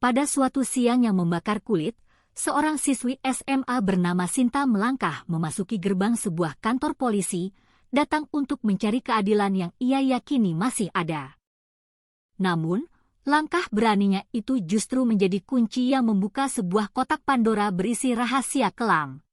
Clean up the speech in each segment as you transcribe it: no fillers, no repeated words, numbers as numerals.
Pada suatu siang yang membakar kulit, seorang siswi SMA bernama Sinta melangkah memasuki gerbang sebuah kantor polisi, datang untuk mencari keadilan yang ia yakini masih ada. Namun, langkah beraninya itu justru menjadi kunci yang membuka sebuah kotak Pandora berisi rahasia kelam.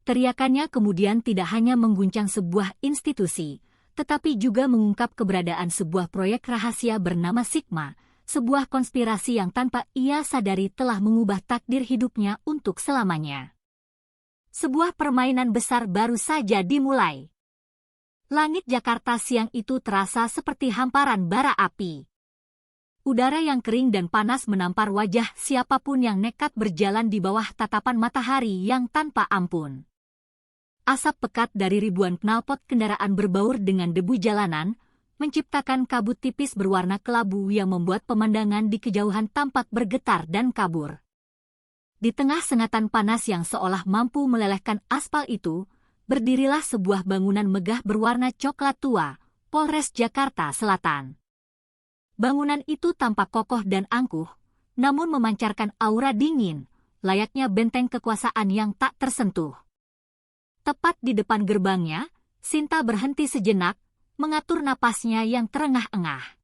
Teriakannya kemudian tidak hanya mengguncang sebuah institusi, tetapi juga mengungkap keberadaan sebuah proyek rahasia bernama Sigma, sebuah konspirasi yang tanpa ia sadari telah mengubah takdir hidupnya untuk selamanya. Sebuah permainan besar baru saja dimulai. Langit Jakarta siang itu terasa seperti hamparan bara api. Udara yang kering dan panas menampar wajah siapapun yang nekat berjalan di bawah tatapan matahari yang tanpa ampun. Asap pekat dari ribuan knalpot kendaraan berbaur dengan debu jalanan, menciptakan kabut tipis berwarna kelabu yang membuat pemandangan di kejauhan tampak bergetar dan kabur. Di tengah sengatan panas yang seolah mampu melelehkan aspal itu, berdirilah sebuah bangunan megah berwarna coklat tua, Polres Jakarta Selatan. Bangunan itu tampak kokoh dan angkuh, namun memancarkan aura dingin, layaknya benteng kekuasaan yang tak tersentuh. Tepat di depan gerbangnya, Sinta berhenti sejenak, mengatur napasnya yang terengah-engah.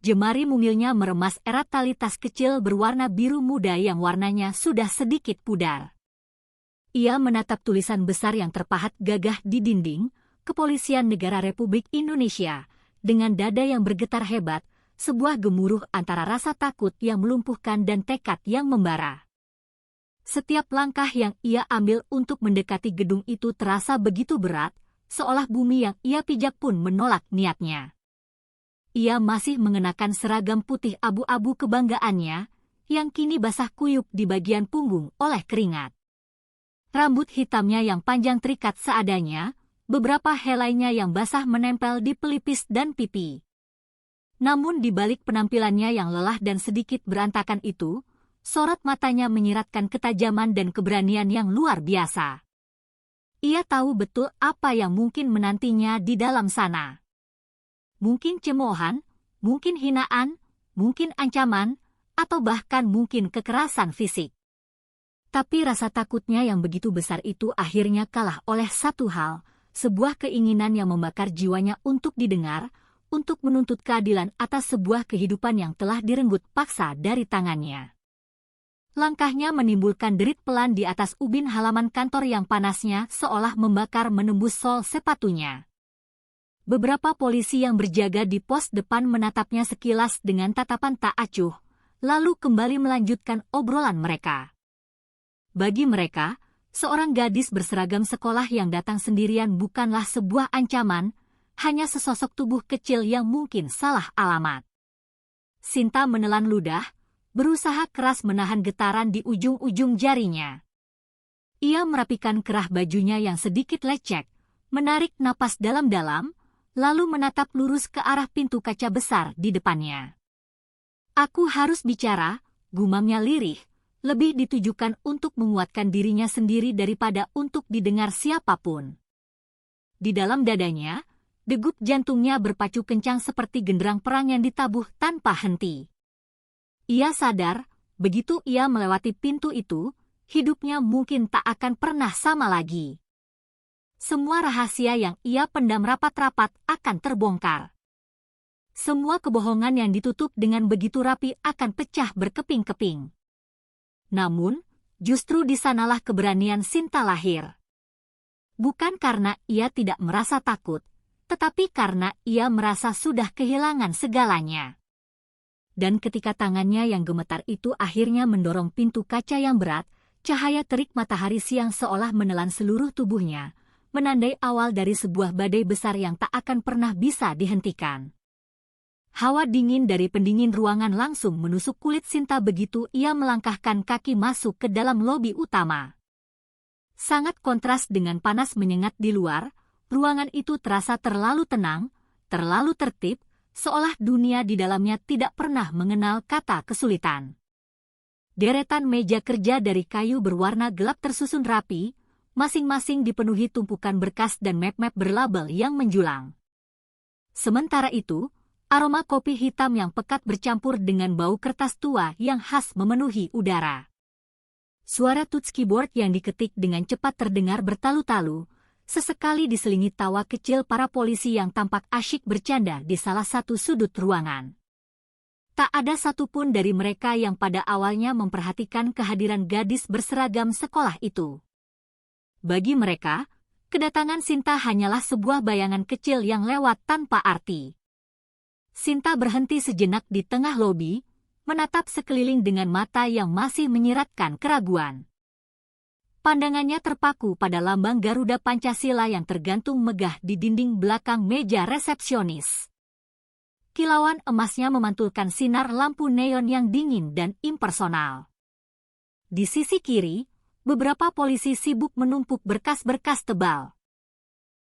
Jemari mungilnya meremas erat tali tas kecil berwarna biru muda yang warnanya sudah sedikit pudar. Ia menatap tulisan besar yang terpahat gagah di dinding, Kepolisian Negara Republik Indonesia, dengan dada yang bergetar hebat, sebuah gemuruh antara rasa takut yang melumpuhkan dan tekad yang membara. Setiap langkah yang ia ambil untuk mendekati gedung itu terasa begitu berat, seolah bumi yang ia pijak pun menolak niatnya. Ia masih mengenakan seragam putih abu-abu kebanggaannya, yang kini basah kuyup di bagian punggung oleh keringat. Rambut hitamnya yang panjang terikat seadanya, beberapa helainya yang basah menempel di pelipis dan pipi. Namun di balik penampilannya yang lelah dan sedikit berantakan itu, sorot matanya menyiratkan ketajaman dan keberanian yang luar biasa. Ia tahu betul apa yang mungkin menantinya di dalam sana. Mungkin cemoohan, mungkin hinaan, mungkin ancaman, atau bahkan mungkin kekerasan fisik. Tapi rasa takutnya yang begitu besar itu akhirnya kalah oleh satu hal, sebuah keinginan yang membakar jiwanya untuk didengar, untuk menuntut keadilan atas sebuah kehidupan yang telah direnggut paksa dari tangannya. Langkahnya menimbulkan derit pelan di atas ubin halaman kantor yang panasnya seolah membakar menembus sol sepatunya. Beberapa polisi yang berjaga di pos depan menatapnya sekilas dengan tatapan tak acuh, lalu kembali melanjutkan obrolan mereka. Bagi mereka, seorang gadis berseragam sekolah yang datang sendirian bukanlah sebuah ancaman, hanya sesosok tubuh kecil yang mungkin salah alamat. Sinta menelan ludah, berusaha keras menahan getaran di ujung-ujung jarinya. Ia merapikan kerah bajunya yang sedikit lecek, menarik napas dalam-dalam, lalu menatap lurus ke arah pintu kaca besar di depannya. Aku harus bicara, gumamnya lirih, lebih ditujukan untuk menguatkan dirinya sendiri daripada untuk didengar siapapun. Di dalam dadanya, degup jantungnya berpacu kencang seperti genderang perang yang ditabuh tanpa henti. Ia sadar, begitu ia melewati pintu itu, hidupnya mungkin tak akan pernah sama lagi. Semua rahasia yang ia pendam rapat-rapat akan terbongkar. Semua kebohongan yang ditutup dengan begitu rapi akan pecah berkeping-keping. Namun, justru di sanalah keberanian Sinta lahir. Bukan karena ia tidak merasa takut, tetapi karena ia merasa sudah kehilangan segalanya. Dan ketika tangannya yang gemetar itu akhirnya mendorong pintu kaca yang berat, cahaya terik matahari siang seolah menelan seluruh tubuhnya, menandai awal dari sebuah badai besar yang tak akan pernah bisa dihentikan. Hawa dingin dari pendingin ruangan langsung menusuk kulit Sinta begitu ia melangkahkan kaki masuk ke dalam lobi utama. Sangat kontras dengan panas menyengat di luar, ruangan itu terasa terlalu tenang, terlalu tertib, seolah dunia di dalamnya tidak pernah mengenal kata kesulitan. Deretan meja kerja dari kayu berwarna gelap tersusun rapi, masing-masing dipenuhi tumpukan berkas dan map-map berlabel yang menjulang. Sementara itu, Aroma kopi hitam yang pekat bercampur dengan bau kertas tua yang khas memenuhi udara. Suara touch keyboard yang diketik dengan cepat terdengar bertalu-talu, sesekali diselingi tawa kecil para polisi yang tampak asyik bercanda di salah satu sudut ruangan. Tak ada satupun dari mereka yang pada awalnya memperhatikan kehadiran gadis berseragam sekolah itu. Bagi mereka, kedatangan Sinta hanyalah sebuah bayangan kecil yang lewat tanpa arti. Sinta berhenti sejenak di tengah lobi, menatap sekeliling dengan mata yang masih menyiratkan keraguan. Pandangannya terpaku pada lambang Garuda Pancasila yang tergantung megah di dinding belakang meja resepsionis. Kilauan emasnya memantulkan sinar lampu neon yang dingin dan impersonal. Di sisi kiri, beberapa polisi sibuk menumpuk berkas-berkas tebal.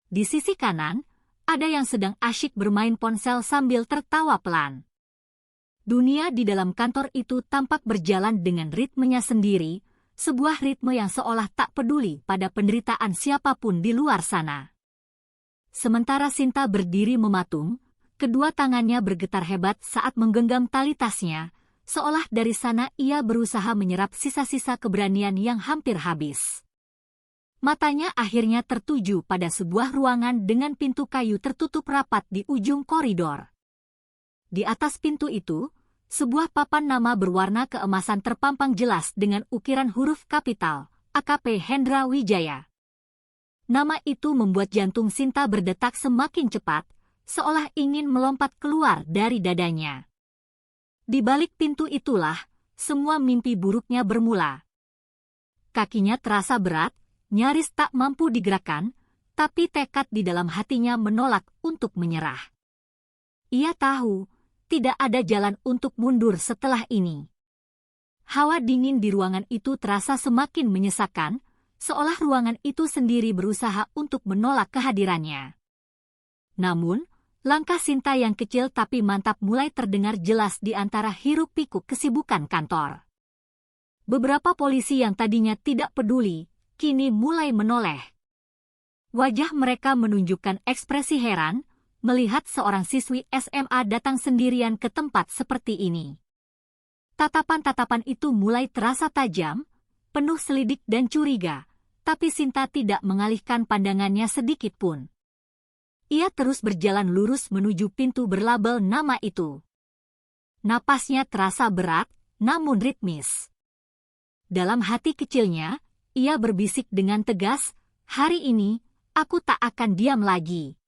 Di sisi kanan, ada yang sedang asyik bermain ponsel sambil tertawa pelan. Dunia di dalam kantor itu tampak berjalan dengan ritmenya sendiri, sebuah ritme yang seolah tak peduli pada penderitaan siapapun di luar sana. Sementara Sinta berdiri mematung, kedua tangannya bergetar hebat saat menggenggam tali tasnya, seolah dari sana ia berusaha menyerap sisa-sisa keberanian yang hampir habis. Matanya akhirnya tertuju pada sebuah ruangan dengan pintu kayu tertutup rapat di ujung koridor. Di atas pintu itu, sebuah papan nama berwarna keemasan terpampang jelas dengan ukiran huruf kapital, AKP Hendra Wijaya. Nama itu membuat jantung Sinta berdetak semakin cepat, seolah ingin melompat keluar dari dadanya. Di balik pintu itulah, semua mimpi buruknya bermula. Kakinya terasa berat, nyaris tak mampu digerakkan, tapi tekad di dalam hatinya menolak untuk menyerah. Ia tahu, tidak ada jalan untuk mundur setelah ini. Hawa dingin di ruangan itu terasa semakin menyesakan, seolah ruangan itu sendiri berusaha untuk menolak kehadirannya. Namun, langkah Sinta yang kecil tapi mantap mulai terdengar jelas di antara hiruk-pikuk kesibukan kantor. Beberapa polisi yang tadinya tidak peduli, kini mulai menoleh. Wajah mereka menunjukkan ekspresi heran, melihat seorang siswi SMA datang sendirian ke tempat seperti ini. Tatapan-tatapan itu mulai terasa tajam, penuh selidik dan curiga, tapi Sinta tidak mengalihkan pandangannya sedikit pun. Ia terus berjalan lurus menuju pintu berlabel nama itu. Napasnya terasa berat, namun ritmis. Dalam hati kecilnya, ia berbisik dengan tegas, "Hari ini, aku tak akan diam lagi."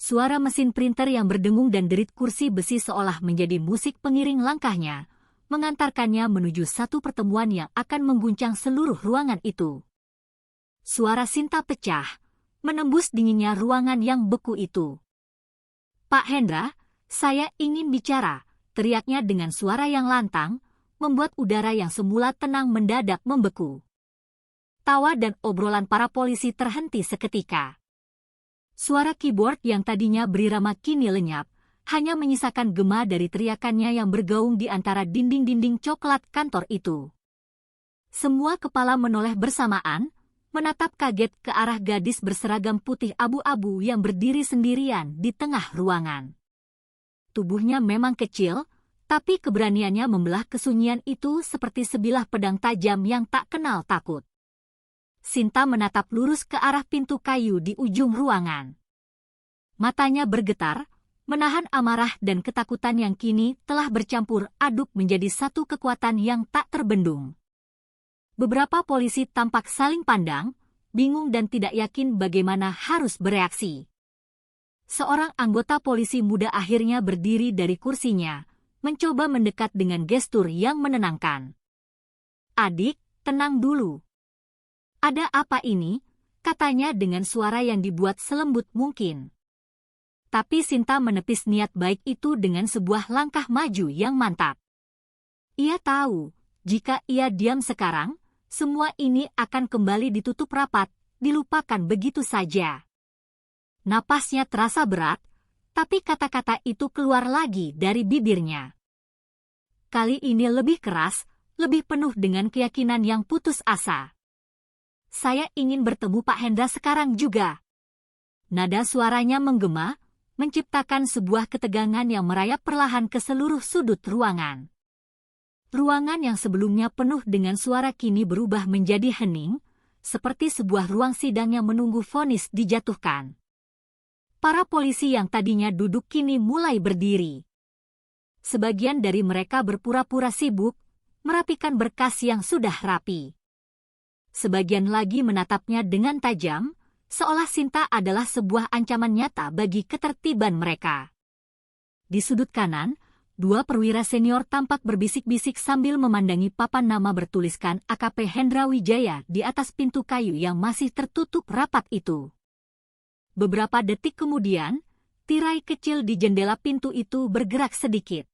Suara mesin printer yang berdengung dan derit kursi besi seolah menjadi musik pengiring langkahnya, mengantarkannya menuju satu pertemuan yang akan mengguncang seluruh ruangan itu. Suara Sinta pecah, menembus dinginnya ruangan yang beku itu. "Pak Hendra, saya ingin bicara," teriaknya dengan suara yang lantang, membuat udara yang semula tenang mendadak membeku. Tawa dan obrolan para polisi terhenti seketika. Suara keyboard yang tadinya berirama kini lenyap, hanya menyisakan gema dari teriakannya yang bergaung di antara dinding-dinding coklat kantor itu. Semua kepala menoleh bersamaan, menatap kaget ke arah gadis berseragam putih abu-abu yang berdiri sendirian di tengah ruangan. Tubuhnya memang kecil, tapi keberaniannya membelah kesunyian itu seperti sebilah pedang tajam yang tak kenal takut. Sinta menatap lurus ke arah pintu kayu di ujung ruangan. Matanya bergetar, menahan amarah dan ketakutan yang kini telah bercampur aduk menjadi satu kekuatan yang tak terbendung. Beberapa polisi tampak saling pandang, bingung dan tidak yakin bagaimana harus bereaksi. Seorang anggota polisi muda akhirnya berdiri dari kursinya, mencoba mendekat dengan gestur yang menenangkan. "Adik, tenang dulu." "Ada apa ini?" katanya dengan suara yang dibuat selembut mungkin. Tapi Sinta menepis niat baik itu dengan sebuah langkah maju yang mantap. Ia tahu, jika ia diam sekarang, semua ini akan kembali ditutup rapat, dilupakan begitu saja. Napasnya terasa berat, tapi kata-kata itu keluar lagi dari bibirnya. Kali ini lebih keras, lebih penuh dengan keyakinan yang putus asa. "Saya ingin bertemu Pak Hendra sekarang juga." Nada suaranya menggema, menciptakan sebuah ketegangan yang merayap perlahan ke seluruh sudut ruangan. Ruangan yang sebelumnya penuh dengan suara kini berubah menjadi hening, seperti sebuah ruang sidang yang menunggu vonis dijatuhkan. Para polisi yang tadinya duduk kini mulai berdiri. Sebagian dari mereka berpura-pura sibuk, merapikan berkas yang sudah rapi. Sebagian lagi menatapnya dengan tajam, seolah Sinta adalah sebuah ancaman nyata bagi ketertiban mereka. Di sudut kanan, dua perwira senior tampak berbisik-bisik sambil memandangi papan nama bertuliskan AKP Hendra Wijaya di atas pintu kayu yang masih tertutup rapat itu. Beberapa detik kemudian, tirai kecil di jendela pintu itu bergerak sedikit.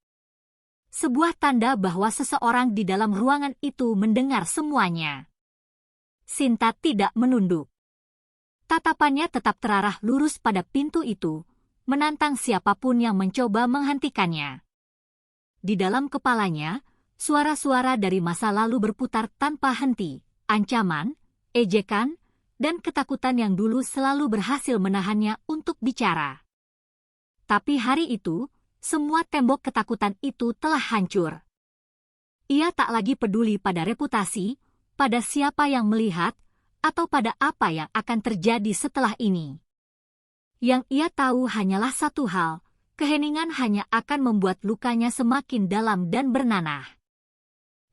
Sebuah tanda bahwa seseorang di dalam ruangan itu mendengar semuanya. Sinta tidak menunduk. Tatapannya tetap terarah lurus pada pintu itu, menantang siapapun yang mencoba menghentikannya. Di dalam kepalanya, suara-suara dari masa lalu berputar tanpa henti, ancaman, ejekan, dan ketakutan yang dulu selalu berhasil menahannya untuk bicara. Tapi hari itu, semua tembok ketakutan itu telah hancur. Ia tak lagi peduli pada reputasi, pada siapa yang melihat, atau pada apa yang akan terjadi setelah ini. Yang ia tahu hanyalah satu hal, keheningan hanya akan membuat lukanya semakin dalam dan bernanah.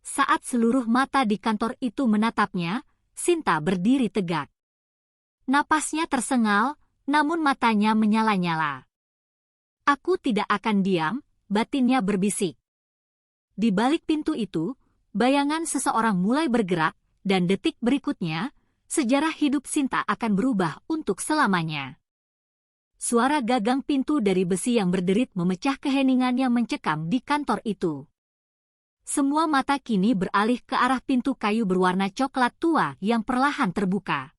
Saat seluruh mata di kantor itu menatapnya, Sinta berdiri tegak. Napasnya tersengal, namun matanya menyala-nyala. Aku tidak akan diam, batinnya berbisik. Di balik pintu itu, bayangan seseorang mulai bergerak, dan detik berikutnya, sejarah hidup Sinta akan berubah untuk selamanya. Suara gagang pintu dari besi yang berderit memecah keheningan yang mencekam di kantor itu. Semua mata kini beralih ke arah pintu kayu berwarna coklat tua yang perlahan terbuka.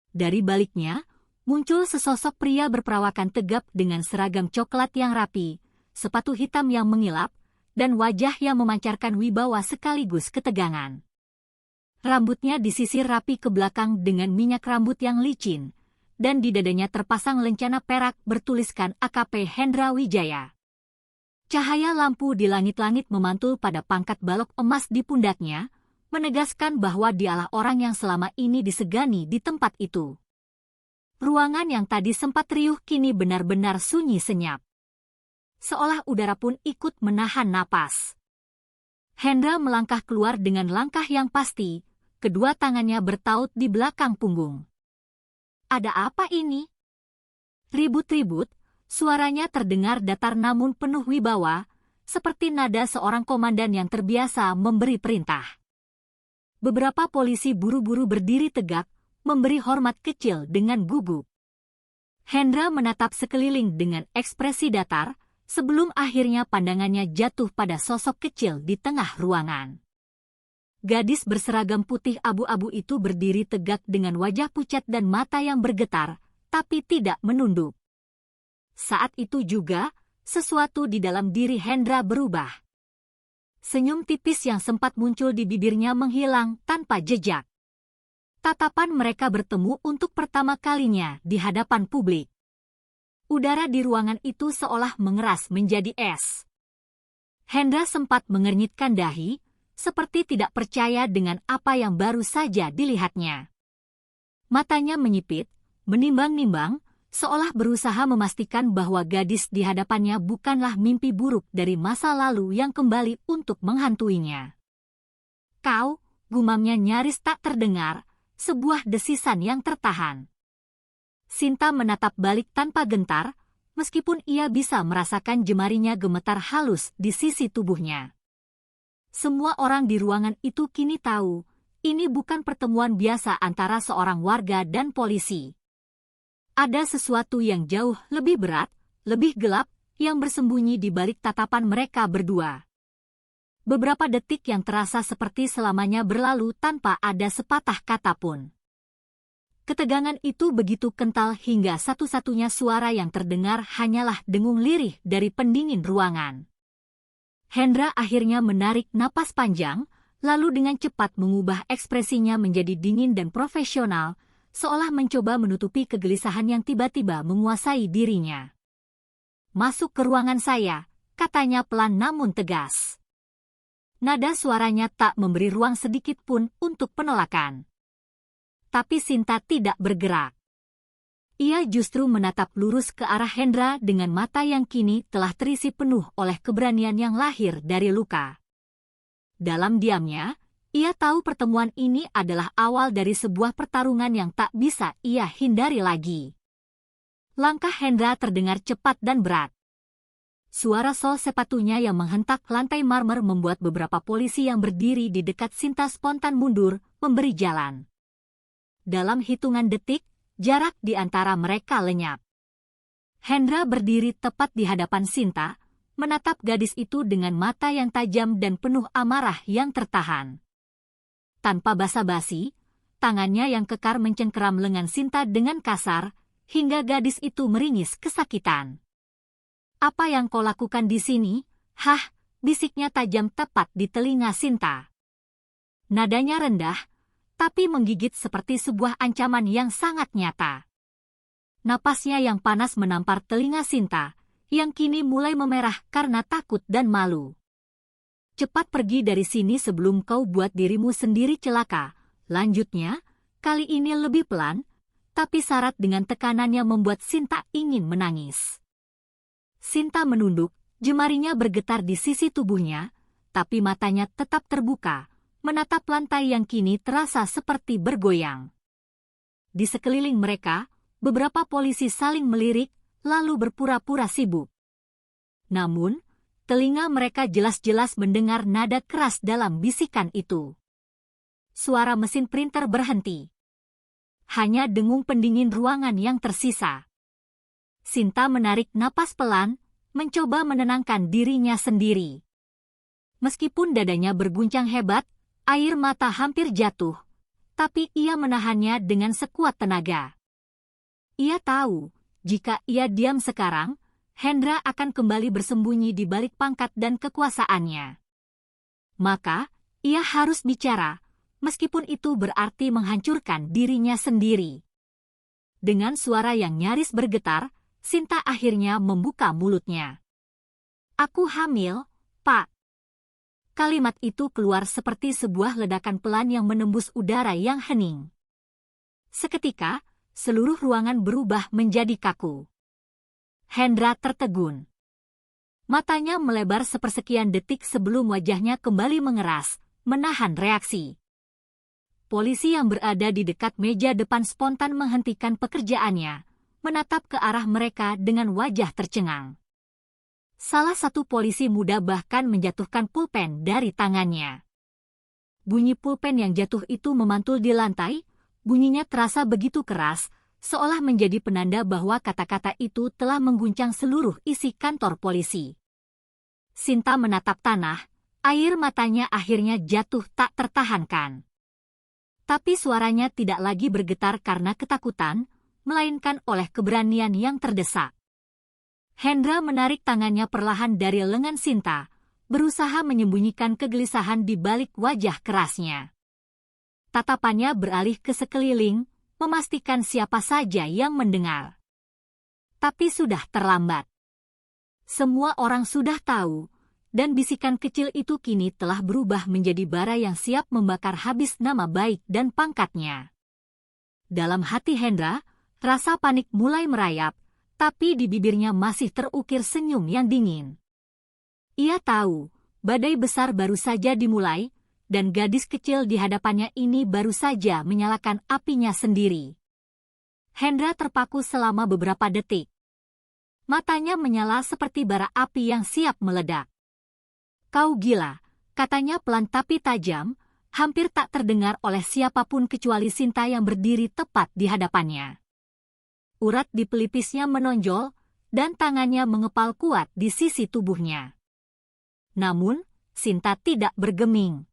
Dari baliknya, muncul sesosok pria berperawakan tegap dengan seragam coklat yang rapi, sepatu hitam yang mengilap, dan wajah yang memancarkan wibawa sekaligus ketegangan. Rambutnya disisir rapi ke belakang dengan minyak rambut yang licin, dan di dadanya terpasang lencana perak bertuliskan AKP Hendra Wijaya. Cahaya lampu di langit-langit memantul pada pangkat balok emas di pundaknya, menegaskan bahwa dialah orang yang selama ini disegani di tempat itu. Ruangan yang tadi sempat riuh kini benar-benar sunyi senyap. Seolah udara pun ikut menahan napas. Hendra melangkah keluar dengan langkah yang pasti, kedua tangannya bertaut di belakang punggung. Ada apa ini? Ribut-ribut, suaranya terdengar datar namun penuh wibawa, seperti nada seorang komandan yang terbiasa memberi perintah. Beberapa polisi buru-buru berdiri tegak, memberi hormat kecil dengan gugup. Hendra menatap sekeliling dengan ekspresi datar, sebelum akhirnya pandangannya jatuh pada sosok kecil di tengah ruangan. Gadis berseragam putih abu-abu itu berdiri tegak dengan wajah pucat dan mata yang bergetar, tapi tidak menunduk. Saat itu juga, sesuatu di dalam diri Hendra berubah. Senyum tipis yang sempat muncul di bibirnya menghilang tanpa jejak. Tatapan mereka bertemu untuk pertama kalinya di hadapan publik. Udara di ruangan itu seolah mengeras menjadi es. Hendra sempat mengernyitkan dahi, seperti tidak percaya dengan apa yang baru saja dilihatnya. Matanya menyipit, menimbang-nimbang, seolah berusaha memastikan bahwa gadis di hadapannya bukanlah mimpi buruk dari masa lalu yang kembali untuk menghantuinya. Kau, gumamnya nyaris tak terdengar, sebuah desisan yang tertahan. Sinta menatap balik tanpa gentar, meskipun ia bisa merasakan jemarinya gemetar halus di sisi tubuhnya. Semua orang di ruangan itu kini tahu, ini bukan pertemuan biasa antara seorang warga dan polisi. Ada sesuatu yang jauh lebih berat, lebih gelap, yang bersembunyi di balik tatapan mereka berdua. Beberapa detik yang terasa seperti selamanya berlalu tanpa ada sepatah kata pun. Ketegangan itu begitu kental hingga satu-satunya suara yang terdengar hanyalah dengung lirih dari pendingin ruangan. Hendra akhirnya menarik napas panjang, lalu dengan cepat mengubah ekspresinya menjadi dingin dan profesional, seolah mencoba menutupi kegelisahan yang tiba-tiba menguasai dirinya. Masuk ke ruangan saya, katanya pelan namun tegas. Nada suaranya tak memberi ruang sedikit pun untuk penolakan. Tapi Sinta tidak bergerak. Ia justru menatap lurus ke arah Hendra dengan mata yang kini telah terisi penuh oleh keberanian yang lahir dari luka. Dalam diamnya, ia tahu pertemuan ini adalah awal dari sebuah pertarungan yang tak bisa ia hindari lagi. Langkah Hendra terdengar cepat dan berat. Suara sol sepatunya yang menghentak lantai marmer membuat beberapa polisi yang berdiri di dekat Sinta spontan mundur, memberi jalan. Dalam hitungan detik, jarak di antara mereka lenyap. Hendra berdiri tepat di hadapan Sinta, menatap gadis itu dengan mata yang tajam dan penuh amarah yang tertahan. Tanpa basa-basi, tangannya yang kekar mencengkeram lengan Sinta dengan kasar, hingga gadis itu meringis kesakitan. "Apa yang kau lakukan di sini?" "Hah," bisiknya tajam tepat di telinga Sinta. Nadanya rendah, tapi menggigit seperti sebuah ancaman yang sangat nyata. Napasnya yang panas menampar telinga Sinta, yang kini mulai memerah karena takut dan malu. "Cepat pergi dari sini sebelum kau buat dirimu sendiri celaka," lanjutnya, kali ini lebih pelan, tapi syarat dengan tekanannya membuat Sinta ingin menangis. Sinta menunduk, jemarinya bergetar di sisi tubuhnya, tapi matanya tetap terbuka, menatap lantai yang kini terasa seperti bergoyang. Di sekeliling mereka, beberapa polisi saling melirik, lalu berpura-pura sibuk. Namun, telinga mereka jelas-jelas mendengar nada keras dalam bisikan itu. Suara mesin printer berhenti. Hanya dengung pendingin ruangan yang tersisa. Sinta menarik napas pelan, mencoba menenangkan dirinya sendiri. Meskipun dadanya berguncang hebat, air mata hampir jatuh, tapi ia menahannya dengan sekuat tenaga. Ia tahu, jika ia diam sekarang, Hendra akan kembali bersembunyi di balik pangkat dan kekuasaannya. Maka, ia harus bicara, meskipun itu berarti menghancurkan dirinya sendiri. Dengan suara yang nyaris bergetar, Sinta akhirnya membuka mulutnya. "Aku hamil, Pak." Kalimat itu keluar seperti sebuah ledakan pelan yang menembus udara yang hening. Seketika, seluruh ruangan berubah menjadi kaku. Hendra tertegun. Matanya melebar sepersekian detik sebelum wajahnya kembali mengeras, menahan reaksi. Polisi yang berada di dekat meja depan spontan menghentikan pekerjaannya, menatap ke arah mereka dengan wajah tercengang. Salah satu polisi muda bahkan menjatuhkan pulpen dari tangannya. Bunyi pulpen yang jatuh itu memantul di lantai, bunyinya terasa begitu keras, seolah menjadi penanda bahwa kata-kata itu telah mengguncang seluruh isi kantor polisi. Sinta menatap tanah, air matanya akhirnya jatuh tak tertahankan. Tapi suaranya tidak lagi bergetar karena ketakutan, melainkan oleh keberanian yang terdesak. Hendra menarik tangannya perlahan dari lengan Sinta, berusaha menyembunyikan kegelisahan di balik wajah kerasnya. Tatapannya beralih ke sekeliling, memastikan siapa saja yang mendengar. Tapi sudah terlambat. Semua orang sudah tahu, dan bisikan kecil itu kini telah berubah menjadi bara yang siap membakar habis nama baik dan pangkatnya. Dalam hati Hendra, rasa panik mulai merayap, tapi di bibirnya masih terukir senyum yang dingin. Ia tahu, badai besar baru saja dimulai, dan gadis kecil di hadapannya ini baru saja menyalakan apinya sendiri. Hendra terpaku selama beberapa detik. Matanya menyala seperti bara api yang siap meledak. "Kau gila," katanya pelan tapi tajam, hampir tak terdengar oleh siapapun kecuali Sinta yang berdiri tepat di hadapannya. Urat di pelipisnya menonjol, dan tangannya mengepal kuat di sisi tubuhnya. Namun, Sinta tidak bergeming.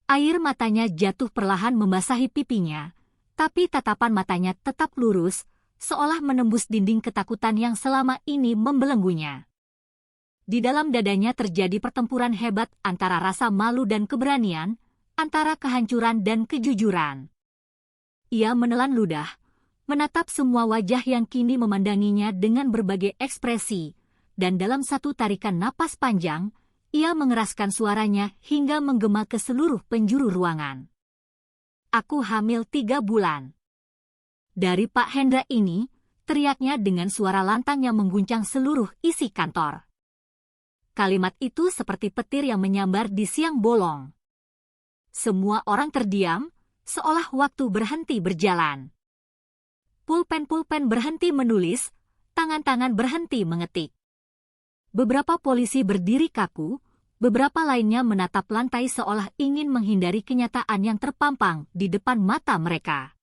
Air matanya jatuh perlahan membasahi pipinya, tapi tatapan matanya tetap lurus, seolah menembus dinding ketakutan yang selama ini membelenggunya. Di dalam dadanya terjadi pertempuran hebat antara rasa malu dan keberanian, antara kehancuran dan kejujuran. Ia menelan ludah, menatap semua wajah yang kini memandanginya dengan berbagai ekspresi, dan dalam satu tarikan napas panjang, ia mengeraskan suaranya hingga menggema ke seluruh penjuru ruangan. Aku hamil 3 bulan. Dari Pak Hendra ini, teriaknya dengan suara lantang yang mengguncang seluruh isi kantor. Kalimat itu seperti petir yang menyambar di siang bolong. Semua orang terdiam, seolah waktu berhenti berjalan. Pulpen-pulpen berhenti menulis, tangan-tangan berhenti mengetik. Beberapa polisi berdiri kaku, beberapa lainnya menatap lantai seolah ingin menghindari kenyataan yang terpampang di depan mata mereka.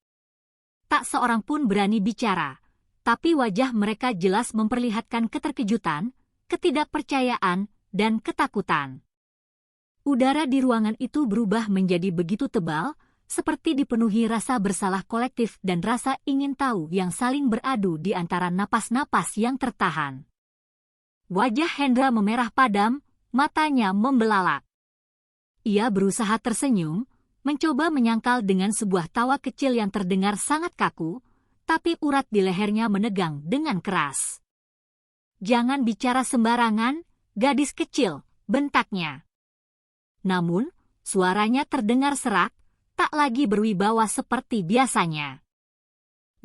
Tak seorang pun berani bicara, tapi wajah mereka jelas memperlihatkan keterkejutan, ketidakpercayaan, dan ketakutan. Udara di ruangan itu berubah menjadi begitu tebal, seperti dipenuhi rasa bersalah kolektif dan rasa ingin tahu yang saling beradu di antara napas-napas yang tertahan. Wajah Hendra memerah padam, matanya membelalak. Ia berusaha tersenyum, mencoba menyangkal dengan sebuah tawa kecil yang terdengar sangat kaku, tapi urat di lehernya menegang dengan keras. "Jangan bicara sembarangan, gadis kecil," bentaknya. Namun, suaranya terdengar serak, tak lagi berwibawa seperti biasanya.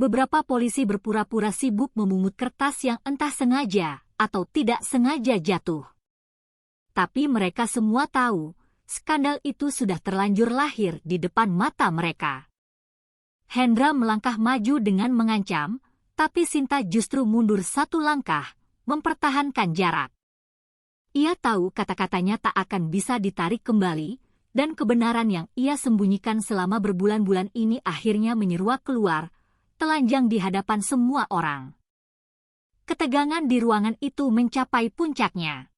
Beberapa polisi berpura-pura sibuk memungut kertas yang entah sengaja atau tidak sengaja jatuh. Tapi mereka semua tahu, skandal itu sudah terlanjur lahir di depan mata mereka. Hendra melangkah maju dengan mengancam, tapi Sinta justru mundur 1 langkah, mempertahankan jarak. Ia tahu kata-katanya tak akan bisa ditarik kembali, dan kebenaran yang ia sembunyikan selama berbulan-bulan ini akhirnya menyeruak keluar, telanjang di hadapan semua orang. Ketegangan di ruangan itu mencapai puncaknya.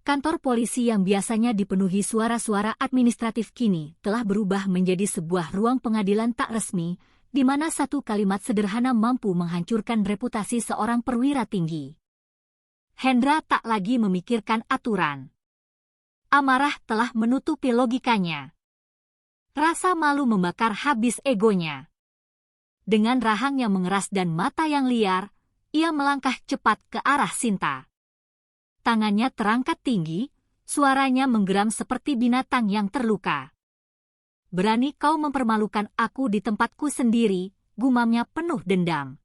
Kantor polisi yang biasanya dipenuhi suara-suara administratif kini telah berubah menjadi sebuah ruang pengadilan tak resmi, di mana satu kalimat sederhana mampu menghancurkan reputasi seorang perwira tinggi. Hendra tak lagi memikirkan aturan. Amarah telah menutupi logikanya. Rasa malu membakar habis egonya. Dengan rahang yang mengeras dan mata yang liar, ia melangkah cepat ke arah Sinta. Tangannya terangkat tinggi, suaranya menggeram seperti binatang yang terluka. "Berani kau mempermalukan aku di tempatku sendiri," gumamnya penuh dendam.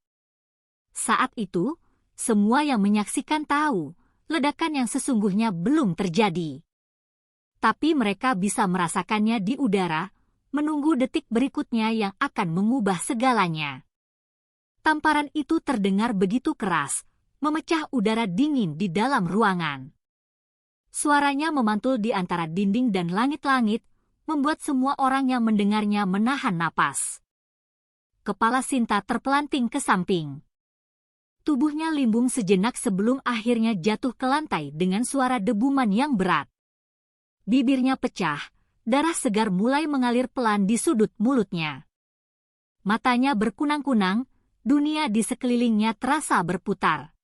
Saat itu, semua yang menyaksikan tahu, ledakan yang sesungguhnya belum terjadi. Tapi mereka bisa merasakannya di udara, menunggu detik berikutnya yang akan mengubah segalanya. Tamparan itu terdengar begitu keras, memecah udara dingin di dalam ruangan. Suaranya memantul di antara dinding dan langit-langit, membuat semua orang yang mendengarnya menahan napas. Kepala Sinta terpelanting ke samping. Tubuhnya limbung sejenak sebelum akhirnya jatuh ke lantai dengan suara debuman yang berat. Bibirnya pecah, darah segar mulai mengalir pelan di sudut mulutnya. Matanya berkunang-kunang, dunia di sekelilingnya terasa berputar.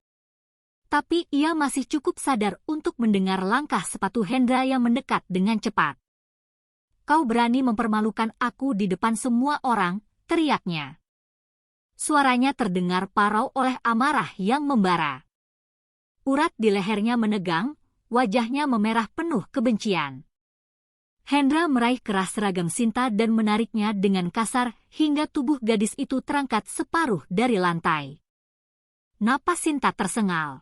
Tapi ia masih cukup sadar untuk mendengar langkah sepatu Hendra yang mendekat dengan cepat. "Kau berani mempermalukan aku di depan semua orang," teriaknya. Suaranya terdengar parau oleh amarah yang membara. Urat di lehernya menegang, wajahnya memerah penuh kebencian. Hendra meraih keras seragam Sinta dan menariknya dengan kasar hingga tubuh gadis itu terangkat separuh dari lantai. Napas Sinta tersengal.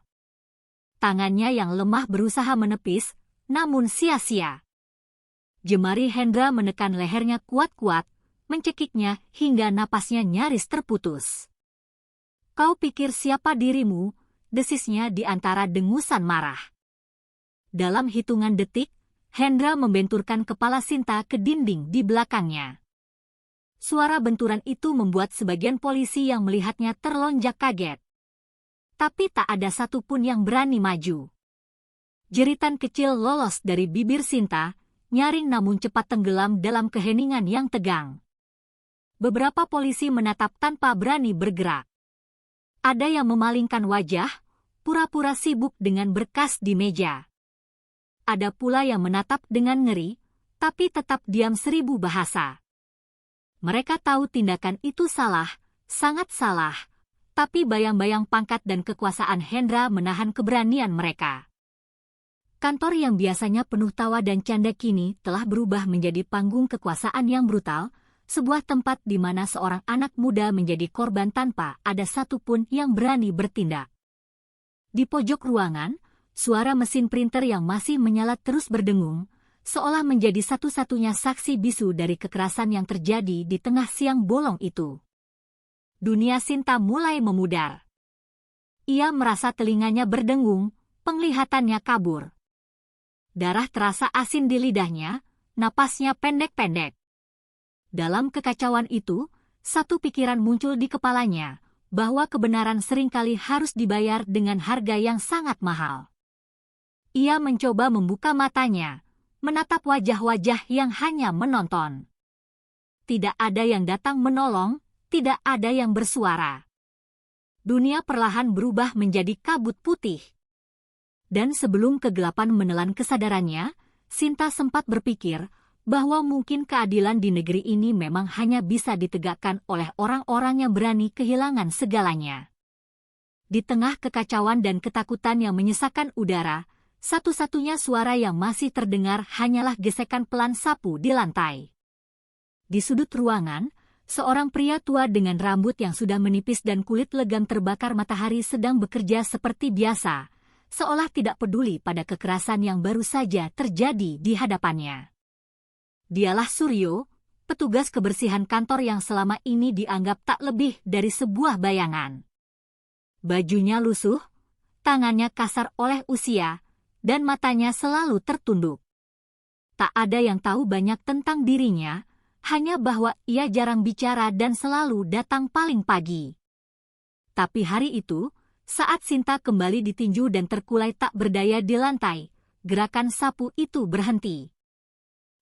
Tangannya yang lemah berusaha menepis, namun sia-sia. Jemari Hendra menekan lehernya kuat-kuat, mencekiknya hingga napasnya nyaris terputus. "Kau pikir siapa dirimu?" desisnya di antara dengusan marah. Dalam hitungan detik, Hendra membenturkan kepala Sinta ke dinding di belakangnya. Suara benturan itu membuat sebagian polisi yang melihatnya terlonjak kaget. Tapi tak ada satupun yang berani maju. Jeritan kecil lolos dari bibir Sinta, nyaring namun cepat tenggelam dalam keheningan yang tegang. Beberapa polisi menatap tanpa berani bergerak. Ada yang memalingkan wajah, pura-pura sibuk dengan berkas di meja. Ada pula yang menatap dengan ngeri, tapi tetap diam 1000 bahasa. Mereka tahu tindakan itu salah, sangat salah, Tapi bayang-bayang pangkat dan kekuasaan Hendra menahan keberanian mereka. Kantor yang biasanya penuh tawa dan canda kini telah berubah menjadi panggung kekuasaan yang brutal, sebuah tempat di mana seorang anak muda menjadi korban tanpa ada satupun yang berani bertindak. Di pojok ruangan, suara mesin printer yang masih menyala terus berdengung, seolah menjadi satu-satunya saksi bisu dari kekerasan yang terjadi di tengah siang bolong itu. Dunia Sinta mulai memudar. Ia merasa telinganya berdengung, penglihatannya kabur. Darah terasa asin di lidahnya, napasnya pendek-pendek. Dalam kekacauan itu, satu pikiran muncul di kepalanya, bahwa kebenaran seringkali harus dibayar dengan harga yang sangat mahal. Ia mencoba membuka matanya, menatap wajah-wajah yang hanya menonton. Tidak ada yang datang menolong, tidak ada yang bersuara. Dunia perlahan berubah menjadi kabut putih. Dan sebelum kegelapan menelan kesadarannya, Sinta sempat berpikir bahwa mungkin keadilan di negeri ini memang hanya bisa ditegakkan oleh orang-orang yang berani kehilangan segalanya. Di tengah kekacauan dan ketakutan yang menyesakan udara, satu-satunya suara yang masih terdengar hanyalah gesekan pelan sapu di lantai. Di sudut ruangan, seorang pria tua dengan rambut yang sudah menipis dan kulit legam terbakar matahari sedang bekerja seperti biasa, seolah tidak peduli pada kekerasan yang baru saja terjadi di hadapannya. Dialah Suryo, petugas kebersihan kantor yang selama ini dianggap tak lebih dari sebuah bayangan. Bajunya lusuh, tangannya kasar oleh usia, dan matanya selalu tertunduk. Tak ada yang tahu banyak tentang dirinya, hanya bahwa ia jarang bicara dan selalu datang paling pagi. Tapi hari itu, saat Sinta kembali ditinju dan terkulai tak berdaya di lantai, gerakan sapu itu berhenti.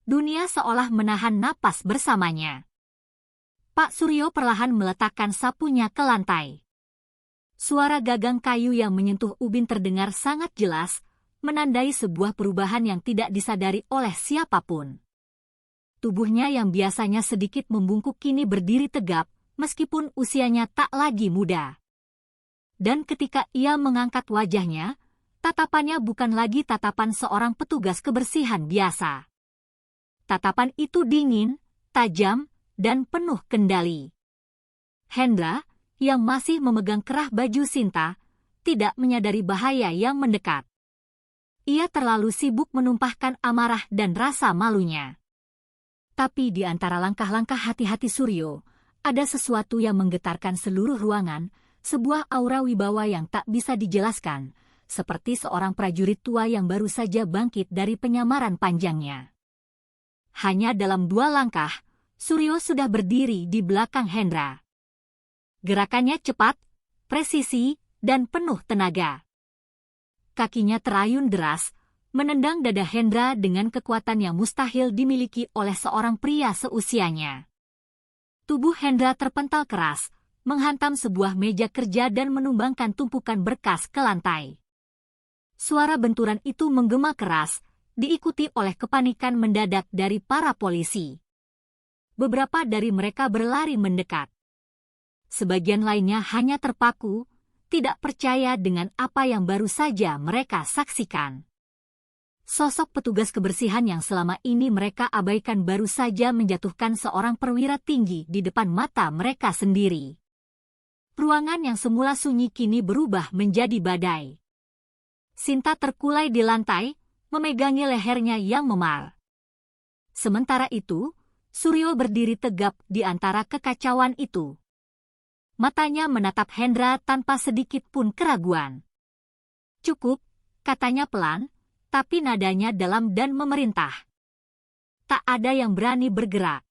Dunia seolah menahan napas bersamanya. Pak Suryo perlahan meletakkan sapunya ke lantai. Suara gagang kayu yang menyentuh ubin terdengar sangat jelas, menandai sebuah perubahan yang tidak disadari oleh siapapun. Tubuhnya yang biasanya sedikit membungkuk kini berdiri tegap, meskipun usianya tak lagi muda. Dan ketika ia mengangkat wajahnya, tatapannya bukan lagi tatapan seorang petugas kebersihan biasa. Tatapan itu dingin, tajam, dan penuh kendali. Hendra, yang masih memegang kerah baju Sinta, tidak menyadari bahaya yang mendekat. Ia terlalu sibuk menumpahkan amarah dan rasa malunya. Tapi di antara langkah-langkah hati-hati Suryo, ada sesuatu yang menggetarkan seluruh ruangan, sebuah aura wibawa yang tak bisa dijelaskan, seperti seorang prajurit tua yang baru saja bangkit dari penyamaran panjangnya. Hanya dalam 2 langkah, Suryo sudah berdiri di belakang Hendra. Gerakannya cepat, presisi, dan penuh tenaga. Kakinya terayun deras, menendang dada Hendra dengan kekuatan yang mustahil dimiliki oleh seorang pria seusianya. Tubuh Hendra terpental keras, menghantam sebuah meja kerja dan menumbangkan tumpukan berkas ke lantai. Suara benturan itu menggema keras, diikuti oleh kepanikan mendadak dari para polisi. Beberapa dari mereka berlari mendekat. Sebagian lainnya hanya terpaku, tidak percaya dengan apa yang baru saja mereka saksikan. Sosok petugas kebersihan yang selama ini mereka abaikan baru saja menjatuhkan seorang perwira tinggi di depan mata mereka sendiri. Ruangan yang semula sunyi kini berubah menjadi badai. Sinta terkulai di lantai, memegangi lehernya yang memar. Sementara itu, Suryo berdiri tegap di antara kekacauan itu. Matanya menatap Hendra tanpa sedikit pun keraguan. "Cukup," katanya pelan, tapi nadanya dalam dan memerintah. Tak ada yang berani bergerak.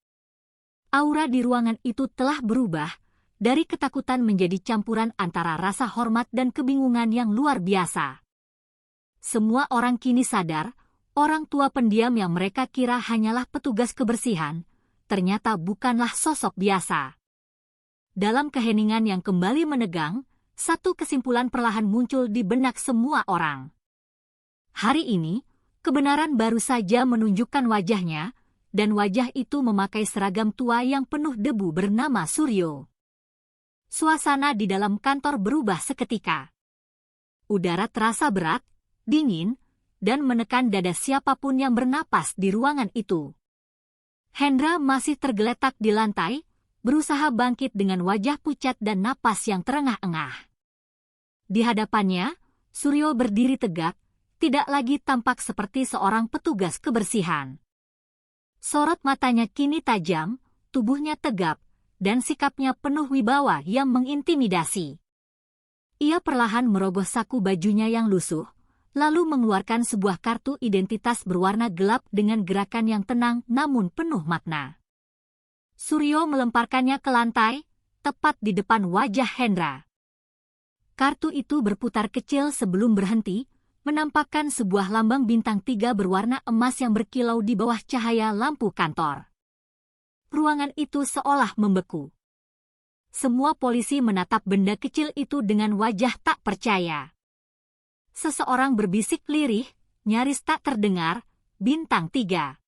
Aura di ruangan itu telah berubah, dari ketakutan menjadi campuran antara rasa hormat dan kebingungan yang luar biasa. Semua orang kini sadar, orang tua pendiam yang mereka kira hanyalah petugas kebersihan, ternyata bukanlah sosok biasa. Dalam keheningan yang kembali menegang, satu kesimpulan perlahan muncul di benak semua orang. Hari ini, kebenaran baru saja menunjukkan wajahnya, dan wajah itu memakai seragam tua yang penuh debu bernama Suryo. Suasana di dalam kantor berubah seketika. Udara terasa berat, dingin, dan menekan dada siapapun yang bernapas di ruangan itu. Hendra masih tergeletak di lantai, berusaha bangkit dengan wajah pucat dan napas yang terengah-engah. Di hadapannya, Suryo berdiri tegak, tidak lagi tampak seperti seorang petugas kebersihan. Sorot matanya kini tajam, tubuhnya tegap, dan sikapnya penuh wibawa yang mengintimidasi. Ia perlahan merogoh saku bajunya yang lusuh, lalu mengeluarkan sebuah kartu identitas berwarna gelap dengan gerakan yang tenang namun penuh makna. Suryo melemparkannya ke lantai, tepat di depan wajah Hendra. Kartu itu berputar kecil sebelum berhenti, menampakkan sebuah lambang bintang 3 berwarna emas yang berkilau di bawah cahaya lampu kantor. Ruangan itu seolah membeku. Semua polisi menatap benda kecil itu dengan wajah tak percaya. Seseorang berbisik lirih, nyaris tak terdengar, bintang 3.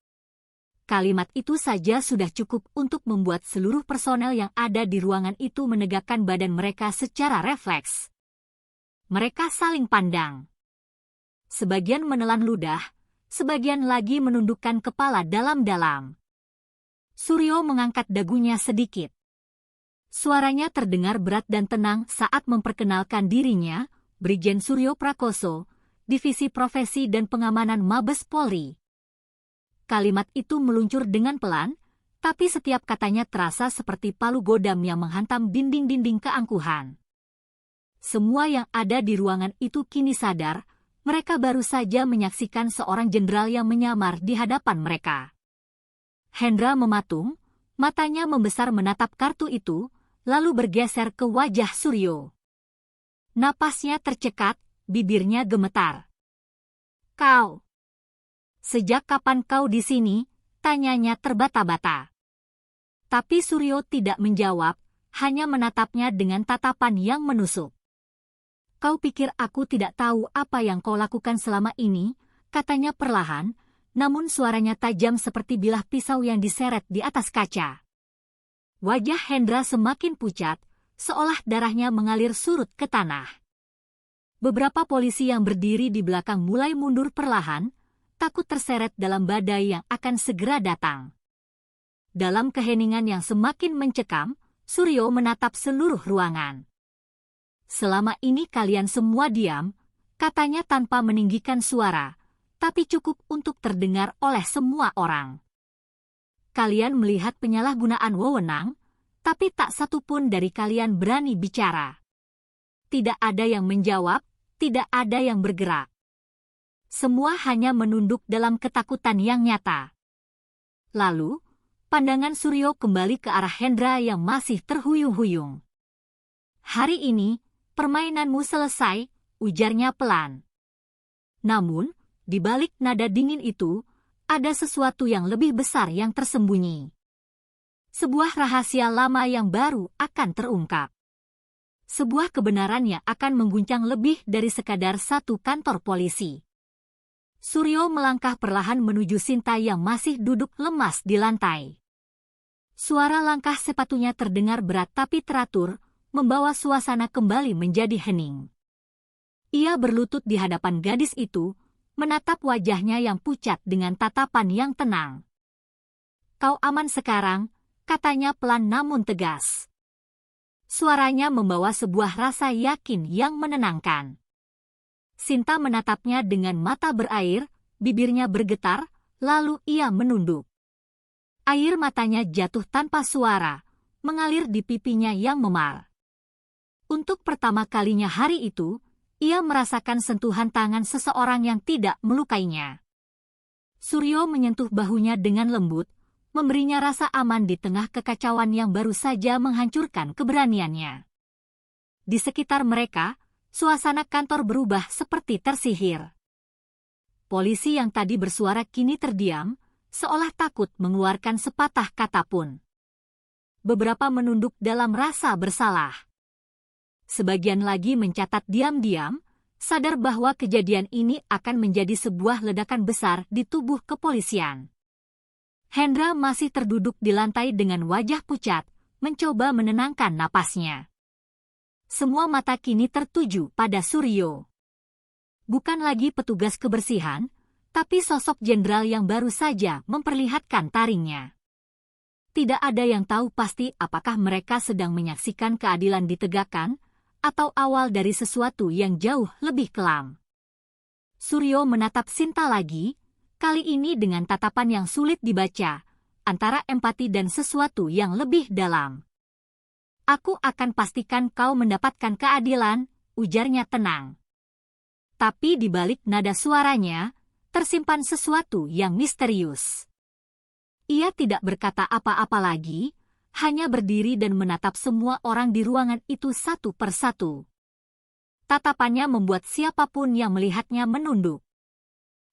Kalimat itu saja sudah cukup untuk membuat seluruh personel yang ada di ruangan itu menegakkan badan mereka secara refleks. Mereka saling pandang. Sebagian menelan ludah, sebagian lagi menundukkan kepala dalam-dalam. Suryo mengangkat dagunya sedikit. Suaranya terdengar berat dan tenang saat memperkenalkan dirinya, Brigjen Suryo Prakoso, Divisi Profesi dan Pengamanan Mabes Polri. Kalimat itu meluncur dengan pelan, tapi setiap katanya terasa seperti palu godam yang menghantam dinding-dinding keangkuhan. Semua yang ada di ruangan itu kini sadar, mereka baru saja menyaksikan seorang jenderal yang menyamar di hadapan mereka. Hendra mematung, matanya membesar menatap kartu itu, lalu bergeser ke wajah Suryo. Napasnya tercekat, bibirnya gemetar. "Kau? Sejak kapan kau di sini?" tanyanya terbata-bata. Tapi Suryo tidak menjawab, hanya menatapnya dengan tatapan yang menusuk. "Kau pikir aku tidak tahu apa yang kau lakukan selama ini?" katanya perlahan, namun suaranya tajam seperti bilah pisau yang diseret di atas kaca. Wajah Hendra semakin pucat, seolah darahnya mengalir surut ke tanah. Beberapa polisi yang berdiri di belakang mulai mundur perlahan, takut terseret dalam badai yang akan segera datang. Dalam keheningan yang semakin mencekam, Suryo menatap seluruh ruangan. "Selama ini kalian semua diam," katanya tanpa meninggikan suara, tapi cukup untuk terdengar oleh semua orang. "Kalian melihat penyalahgunaan wewenang, tapi tak satu pun dari kalian berani bicara. Tidak ada yang menjawab, tidak ada yang bergerak. Semua hanya menunduk dalam ketakutan yang nyata." Lalu, pandangan Suryo kembali ke arah Hendra yang masih terhuyung-huyung. "Hari ini, permainanmu selesai," ujarnya pelan. Namun, di balik nada dingin itu, ada sesuatu yang lebih besar yang tersembunyi. Sebuah rahasia lama yang baru akan terungkap. Sebuah kebenaran yang akan mengguncang lebih dari sekadar satu kantor polisi. Suryo melangkah perlahan menuju Sinta yang masih duduk lemas di lantai. Suara langkah sepatunya terdengar berat tapi teratur, membawa suasana kembali menjadi hening. Ia berlutut di hadapan gadis itu, menatap wajahnya yang pucat dengan tatapan yang tenang. "Kau aman sekarang," katanya pelan namun tegas. Suaranya membawa sebuah rasa yakin yang menenangkan. Sinta menatapnya dengan mata berair, bibirnya bergetar, lalu ia menunduk. Air matanya jatuh tanpa suara, mengalir di pipinya yang memar. Untuk pertama kalinya hari itu, ia merasakan sentuhan tangan seseorang yang tidak melukainya. Suryo menyentuh bahunya dengan lembut, memberinya rasa aman di tengah kekacauan yang baru saja menghancurkan keberaniannya. Di sekitar mereka, suasana kantor berubah seperti tersihir. Polisi yang tadi bersuara kini terdiam, seolah takut mengeluarkan sepatah kata pun. Beberapa menunduk dalam rasa bersalah. Sebagian lagi mencatat diam-diam, sadar bahwa kejadian ini akan menjadi sebuah ledakan besar di tubuh kepolisian. Hendra masih terduduk di lantai dengan wajah pucat, mencoba menenangkan napasnya. Semua mata kini tertuju pada Suryo. Bukan lagi petugas kebersihan, tapi sosok jenderal yang baru saja memperlihatkan taringnya. Tidak ada yang tahu pasti apakah mereka sedang menyaksikan keadilan ditegakkan, atau awal dari sesuatu yang jauh lebih kelam. Suryo menatap Sinta lagi, kali ini dengan tatapan yang sulit dibaca, antara empati dan sesuatu yang lebih dalam. Aku akan pastikan kau mendapatkan keadilan, ujarnya tenang. Tapi di balik nada suaranya, tersimpan sesuatu yang misterius. Ia tidak berkata apa-apa lagi, hanya berdiri dan menatap semua orang di ruangan itu satu persatu. Tatapannya membuat siapapun yang melihatnya menunduk.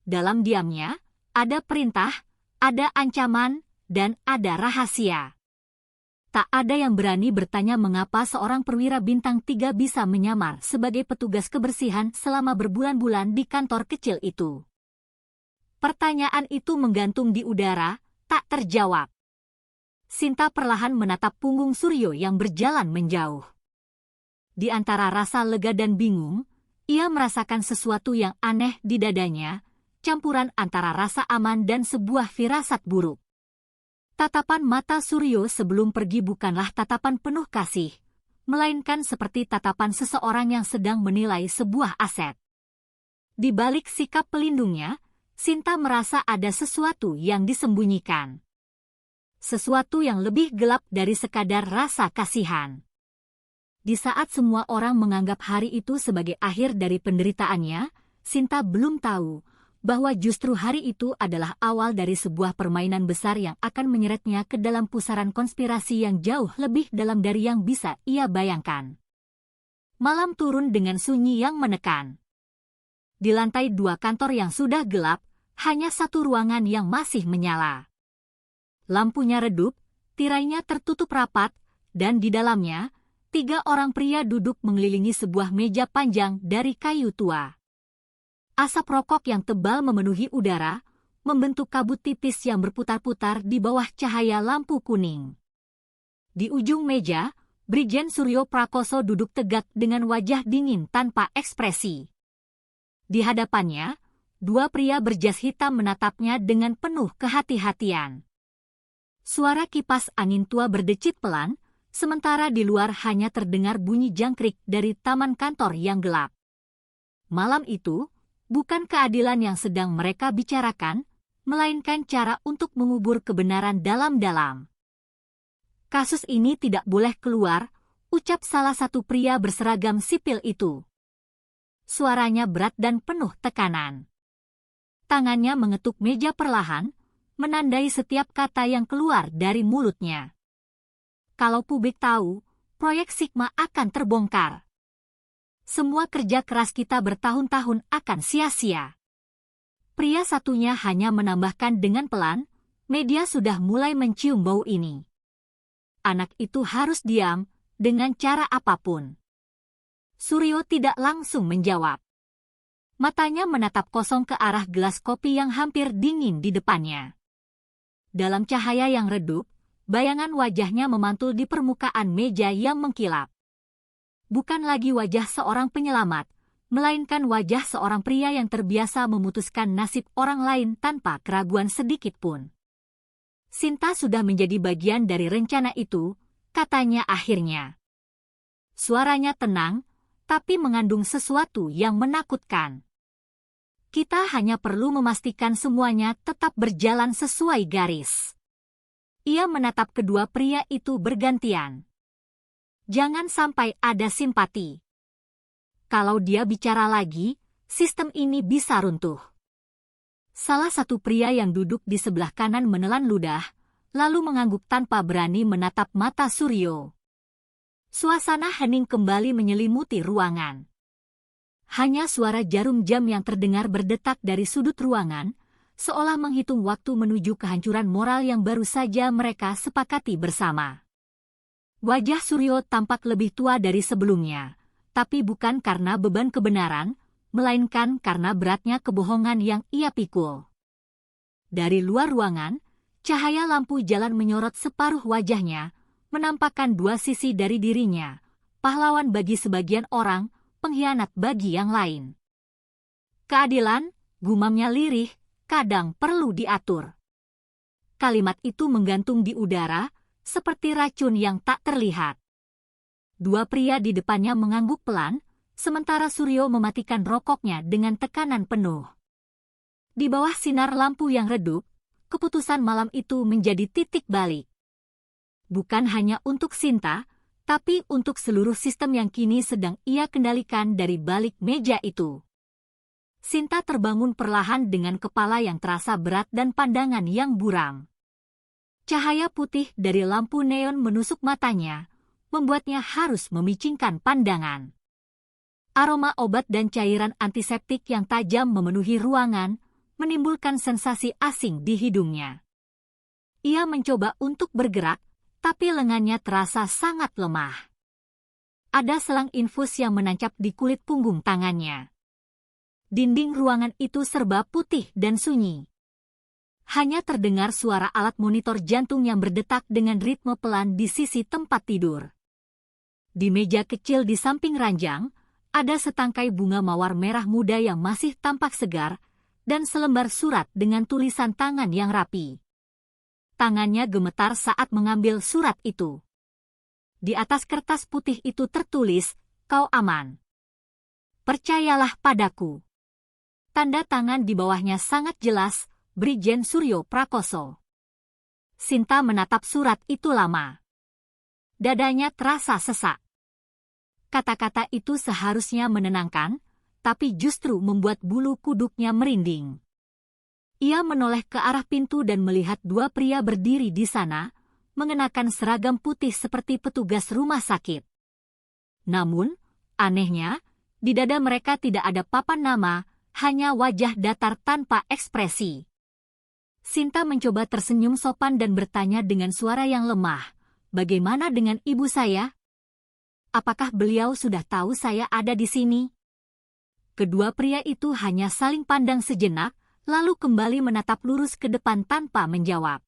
Dalam diamnya, ada perintah, ada ancaman, dan ada rahasia. Tak ada yang berani bertanya mengapa seorang perwira bintang 3 bisa menyamar sebagai petugas kebersihan selama berbulan-bulan di kantor kecil itu. Pertanyaan itu menggantung di udara, tak terjawab. Sinta perlahan menatap punggung Suryo yang berjalan menjauh. Di antara rasa lega dan bingung, ia merasakan sesuatu yang aneh di dadanya, campuran antara rasa aman dan sebuah firasat buruk. Tatapan mata Suryo sebelum pergi bukanlah tatapan penuh kasih, melainkan seperti tatapan seseorang yang sedang menilai sebuah aset. Di balik sikap pelindungnya, Sinta merasa ada sesuatu yang disembunyikan. Sesuatu yang lebih gelap dari sekadar rasa kasihan. Di saat semua orang menganggap hari itu sebagai akhir dari penderitaannya, Sinta belum tahu bahwa justru hari itu adalah awal dari sebuah permainan besar yang akan menyeretnya ke dalam pusaran konspirasi yang jauh lebih dalam dari yang bisa ia bayangkan. Malam turun dengan sunyi yang menekan. Di lantai 2 kantor yang sudah gelap, hanya satu ruangan yang masih menyala. Lampunya redup, tirainya tertutup rapat, dan di dalamnya, 3 orang pria duduk mengelilingi sebuah meja panjang dari kayu tua. Asap rokok yang tebal memenuhi udara, membentuk kabut tipis yang berputar-putar di bawah cahaya lampu kuning. Di ujung meja, Brigjen Suryo Prakoso duduk tegak dengan wajah dingin tanpa ekspresi. Di hadapannya, 2 pria berjas hitam menatapnya dengan penuh kehati-hatian. Suara kipas angin tua berdecit pelan, sementara di luar hanya terdengar bunyi jangkrik dari taman kantor yang gelap. Malam itu, bukan keadilan yang sedang mereka bicarakan, melainkan cara untuk mengubur kebenaran dalam-dalam. Kasus ini tidak boleh keluar, ucap salah satu pria berseragam sipil itu. Suaranya berat dan penuh tekanan. Tangannya mengetuk meja perlahan, menandai setiap kata yang keluar dari mulutnya. Kalau publik tahu, proyek Sigma akan terbongkar. Semua kerja keras kita bertahun-tahun akan sia-sia. Pria satunya hanya menambahkan dengan pelan, media sudah mulai mencium bau ini. Anak itu harus diam, dengan cara apapun. Suryo tidak langsung menjawab. Matanya menatap kosong ke arah gelas kopi yang hampir dingin di depannya. Dalam cahaya yang redup, bayangan wajahnya memantul di permukaan meja yang mengkilap. Bukan lagi wajah seorang penyelamat, melainkan wajah seorang pria yang terbiasa memutuskan nasib orang lain tanpa keraguan sedikit pun. Sinta sudah menjadi bagian dari rencana itu, katanya akhirnya. Suaranya tenang, tapi mengandung sesuatu yang menakutkan. Kita hanya perlu memastikan semuanya tetap berjalan sesuai garis. Ia menatap kedua pria itu bergantian. Jangan sampai ada simpati. Kalau dia bicara lagi, sistem ini bisa runtuh. Salah satu pria yang duduk di sebelah kanan menelan ludah, lalu mengangguk tanpa berani menatap mata Suryo. Suasana hening kembali menyelimuti ruangan. Hanya suara jarum jam yang terdengar berdetak dari sudut ruangan, seolah menghitung waktu menuju kehancuran moral yang baru saja mereka sepakati bersama. Wajah Suryo tampak lebih tua dari sebelumnya, tapi bukan karena beban kebenaran, melainkan karena beratnya kebohongan yang ia pikul. Dari luar ruangan, cahaya lampu jalan menyorot separuh wajahnya, menampakkan 2 sisi dari dirinya, pahlawan bagi sebagian orang, pengkhianat bagi yang lain. Keadilan, gumamnya lirih, kadang perlu diatur. Kalimat itu menggantung di udara, seperti racun yang tak terlihat. Dua pria di depannya mengangguk pelan, sementara Suryo mematikan rokoknya dengan tekanan penuh. Di bawah sinar lampu yang redup, keputusan malam itu menjadi titik balik. Bukan hanya untuk Sinta, tapi untuk seluruh sistem yang kini sedang ia kendalikan dari balik meja itu. Sinta terbangun perlahan dengan kepala yang terasa berat dan pandangan yang buram. Cahaya putih dari lampu neon menusuk matanya, membuatnya harus memicingkan pandangan. Aroma obat dan cairan antiseptik yang tajam memenuhi ruangan, menimbulkan sensasi asing di hidungnya. Ia mencoba untuk bergerak, tapi lengannya terasa sangat lemah. Ada selang infus yang menancap di kulit punggung tangannya. Dinding ruangan itu serba putih dan sunyi. Hanya terdengar suara alat monitor jantung yang berdetak dengan ritme pelan di sisi tempat tidur. Di meja kecil di samping ranjang, ada setangkai bunga mawar merah muda yang masih tampak segar, dan selembar surat dengan tulisan tangan yang rapi. Tangannya gemetar saat mengambil surat itu. Di atas kertas putih itu tertulis, "Kau aman. Percayalah padaku." Tanda tangan di bawahnya sangat jelas, Brigjen Suryo Prakoso. Sinta menatap surat itu lama. Dadanya terasa sesak. Kata-kata itu seharusnya menenangkan, tapi justru membuat bulu kuduknya merinding. Ia menoleh ke arah pintu dan melihat dua pria berdiri di sana, mengenakan seragam putih seperti petugas rumah sakit. Namun, anehnya, di dada mereka tidak ada papan nama, hanya wajah datar tanpa ekspresi. Sinta mencoba tersenyum sopan dan bertanya dengan suara yang lemah, "Bagaimana dengan ibu saya? Apakah beliau sudah tahu saya ada di sini?" Kedua pria itu hanya saling pandang sejenak, lalu kembali menatap lurus ke depan tanpa menjawab.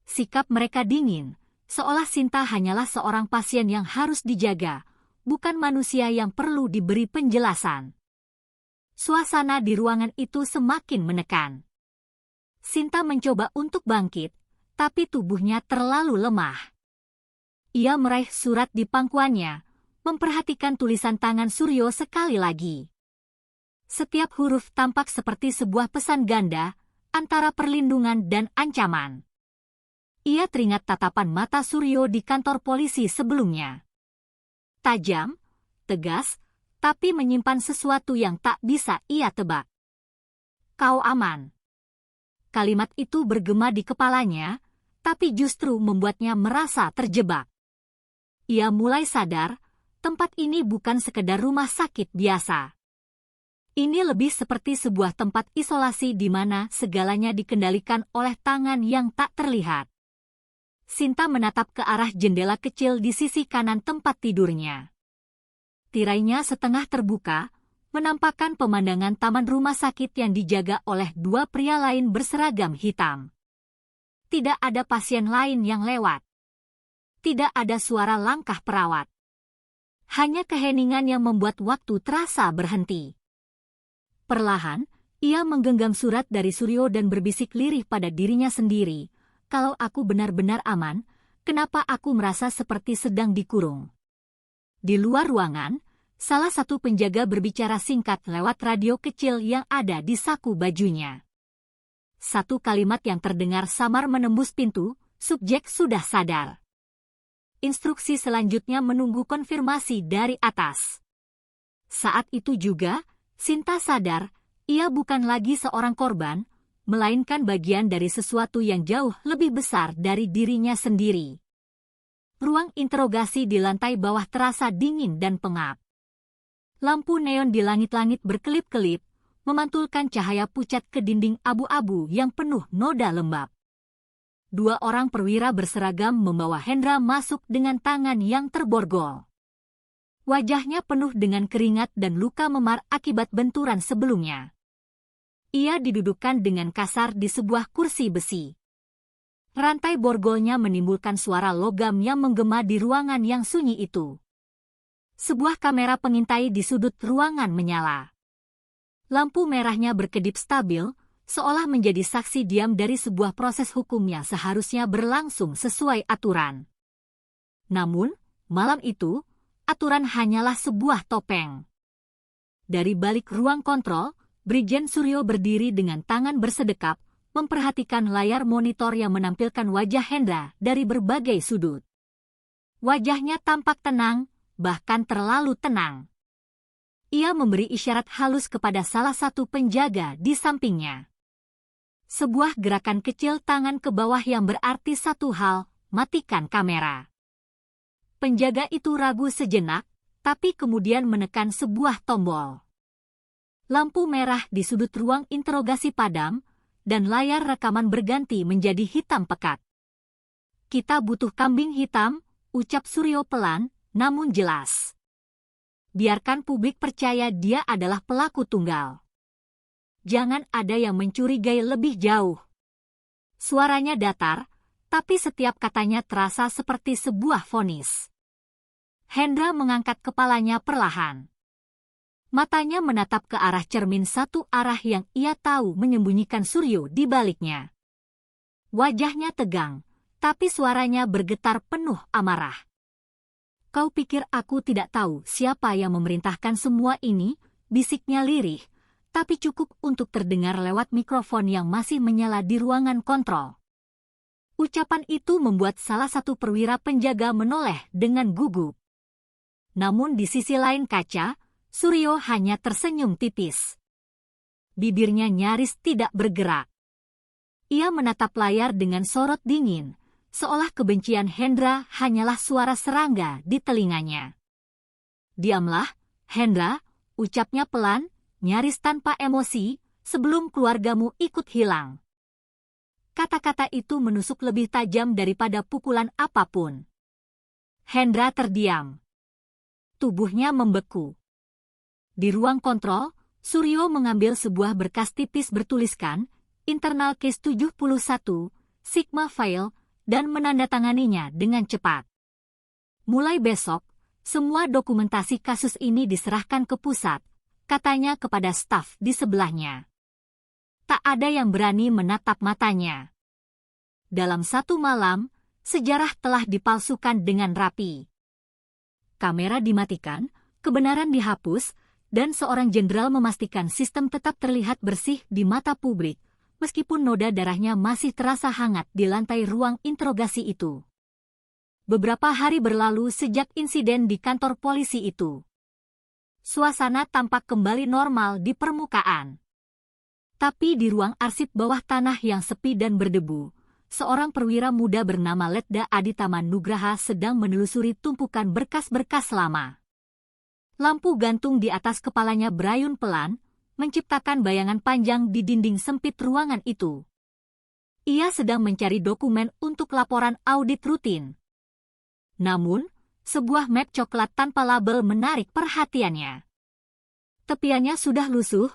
Sikap mereka dingin, seolah Sinta hanyalah seorang pasien yang harus dijaga, bukan manusia yang perlu diberi penjelasan. Suasana di ruangan itu semakin menekan. Sinta mencoba untuk bangkit, tapi tubuhnya terlalu lemah. Ia meraih surat di pangkuannya, memperhatikan tulisan tangan Suryo sekali lagi. Setiap huruf tampak seperti sebuah pesan ganda, antara perlindungan dan ancaman. Ia teringat tatapan mata Suryo di kantor polisi sebelumnya. Tajam, tegas, tapi menyimpan sesuatu yang tak bisa ia tebak. "Kau aman." Kalimat itu bergema di kepalanya, tapi justru membuatnya merasa terjebak. Ia mulai sadar, tempat ini bukan sekedar rumah sakit biasa. Ini lebih seperti sebuah tempat isolasi di mana segalanya dikendalikan oleh tangan yang tak terlihat. Sinta menatap ke arah jendela kecil di sisi kanan tempat tidurnya. Tirainya setengah terbuka, menampakkan pemandangan taman rumah sakit yang dijaga oleh dua pria lain berseragam hitam. Tidak ada pasien lain yang lewat. Tidak ada suara langkah perawat. Hanya keheningan yang membuat waktu terasa berhenti. Perlahan, ia menggenggam surat dari Suryo dan berbisik lirih pada dirinya sendiri, "Kalau aku benar-benar aman, kenapa aku merasa seperti sedang dikurung?" Di luar ruangan, salah satu penjaga berbicara singkat lewat radio kecil yang ada di saku bajunya. Satu kalimat yang terdengar samar menembus pintu, "Subjek sudah sadar." Instruksi selanjutnya menunggu konfirmasi dari atas. Saat itu juga, Sinta sadar, ia bukan lagi seorang korban, melainkan bagian dari sesuatu yang jauh lebih besar dari dirinya sendiri. Ruang interogasi di lantai bawah terasa dingin dan pengap. Lampu neon di langit-langit berkelip-kelip, memantulkan cahaya pucat ke dinding abu-abu yang penuh noda lembab. Dua orang perwira berseragam membawa Hendra masuk dengan tangan yang terborgol. Wajahnya penuh dengan keringat dan luka memar akibat benturan sebelumnya. Ia didudukkan dengan kasar di sebuah kursi besi. Rantai borgolnya menimbulkan suara logam yang menggema di ruangan yang sunyi itu. Sebuah kamera pengintai di sudut ruangan menyala. Lampu merahnya berkedip stabil, seolah menjadi saksi diam dari sebuah proses hukum yang seharusnya berlangsung sesuai aturan. Namun, malam itu, aturan hanyalah sebuah topeng. Dari balik ruang kontrol, Brigjen Suryo berdiri dengan tangan bersedekap, memperhatikan layar monitor yang menampilkan wajah Hendra dari berbagai sudut. Wajahnya tampak tenang, bahkan terlalu tenang. Ia memberi isyarat halus kepada salah satu penjaga di sampingnya. Sebuah gerakan kecil tangan ke bawah yang berarti satu hal, matikan kamera. Penjaga itu ragu sejenak, tapi kemudian menekan sebuah tombol. Lampu merah di sudut ruang interogasi padam, dan layar rekaman berganti menjadi hitam pekat. Kita butuh kambing hitam, ucap Suryo pelan, namun jelas. Biarkan publik percaya dia adalah pelaku tunggal. Jangan ada yang mencurigai lebih jauh. Suaranya datar, tapi setiap katanya terasa seperti sebuah vonis. Hendra mengangkat kepalanya perlahan. Matanya menatap ke arah cermin satu arah yang ia tahu menyembunyikan Suryo di baliknya. Wajahnya tegang, tapi suaranya bergetar penuh amarah. Kau pikir aku tidak tahu siapa yang memerintahkan semua ini? Bisiknya lirih, tapi cukup untuk terdengar lewat mikrofon yang masih menyala di ruangan kontrol. Ucapan itu membuat salah satu perwira penjaga menoleh dengan gugup. Namun di sisi lain kaca, Suryo hanya tersenyum tipis. Bibirnya nyaris tidak bergerak. Ia menatap layar dengan sorot dingin, seolah kebencian Hendra hanyalah suara serangga di telinganya. Diamlah, Hendra, ucapnya pelan, nyaris tanpa emosi, sebelum keluargamu ikut hilang. Kata-kata itu menusuk lebih tajam daripada pukulan apapun. Hendra terdiam. Tubuhnya membeku. Di ruang kontrol, Suryo mengambil sebuah berkas tipis bertuliskan, Internal Case 71, Sigma File, dan menandatanganinya dengan cepat. Mulai besok, semua dokumentasi kasus ini diserahkan ke pusat, katanya kepada staf di sebelahnya. Tak ada yang berani menatap matanya. Dalam satu malam, sejarah telah dipalsukan dengan rapi. Kamera dimatikan, kebenaran dihapus, dan seorang jenderal memastikan sistem tetap terlihat bersih di mata publik, meskipun noda darahnya masih terasa hangat di lantai ruang interogasi itu. Beberapa hari berlalu sejak insiden di kantor polisi itu. Suasana tampak kembali normal di permukaan. Tapi di ruang arsip bawah tanah yang sepi dan berdebu, seorang perwira muda bernama Letda Aditama Nugraha sedang menelusuri tumpukan berkas-berkas lama. Lampu gantung di atas kepalanya berayun pelan, menciptakan bayangan panjang di dinding sempit ruangan itu. Ia sedang mencari dokumen untuk laporan audit rutin. Namun, sebuah map coklat tanpa label menarik perhatiannya. Tepiannya sudah lusuh,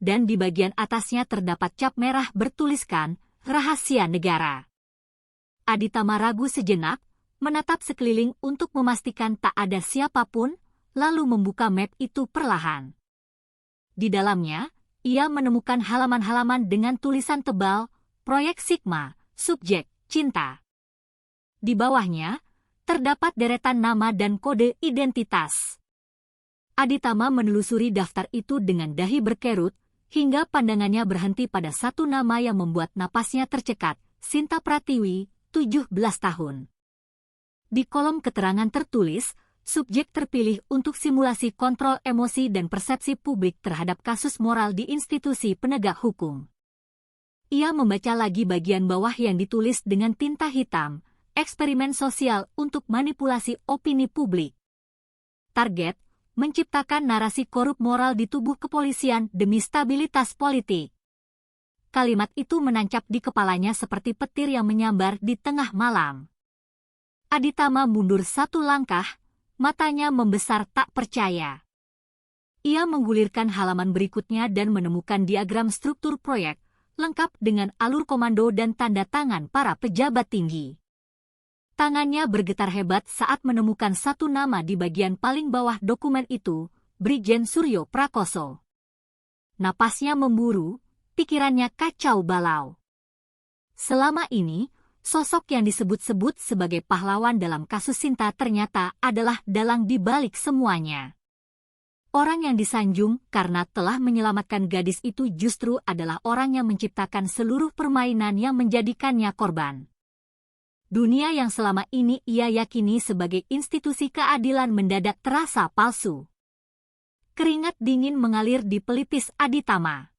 dan di bagian atasnya terdapat cap merah bertuliskan, Rahasia Negara. Aditama ragu sejenak, menatap sekeliling untuk memastikan tak ada siapapun, lalu membuka map itu perlahan. Di dalamnya, ia menemukan halaman-halaman dengan tulisan tebal, Proyek Sigma, Subjek, Cinta. Di bawahnya, terdapat deretan nama dan kode identitas. Aditama menelusuri daftar itu dengan dahi berkerut, hingga pandangannya berhenti pada satu nama yang membuat napasnya tercekat, Sinta Pratiwi, 17 tahun. Di kolom keterangan tertulis, subjek terpilih untuk simulasi kontrol emosi dan persepsi publik terhadap kasus moral di institusi penegak hukum. Ia membaca lagi bagian bawah yang ditulis dengan tinta hitam, eksperimen sosial untuk manipulasi opini publik. Target, menciptakan narasi korup moral di tubuh kepolisian demi stabilitas politik. Kalimat itu menancap di kepalanya seperti petir yang menyambar di tengah malam. Aditama mundur satu langkah, matanya membesar tak percaya. Ia menggulirkan halaman berikutnya dan menemukan diagram struktur proyek, lengkap dengan alur komando dan tanda tangan para pejabat tinggi. Tangannya bergetar hebat saat menemukan satu nama di bagian paling bawah dokumen itu, Brigjen Suryo Prakoso. Napasnya memburu, pikirannya kacau balau. Selama ini, sosok yang disebut-sebut sebagai pahlawan dalam kasus Sinta ternyata adalah dalang di balik semuanya. Orang yang disanjung karena telah menyelamatkan gadis itu justru adalah orang yang menciptakan seluruh permainan yang menjadikannya korban. Dunia yang selama ini ia yakini sebagai institusi keadilan mendadak terasa palsu. Keringat dingin mengalir di pelipis Aditama.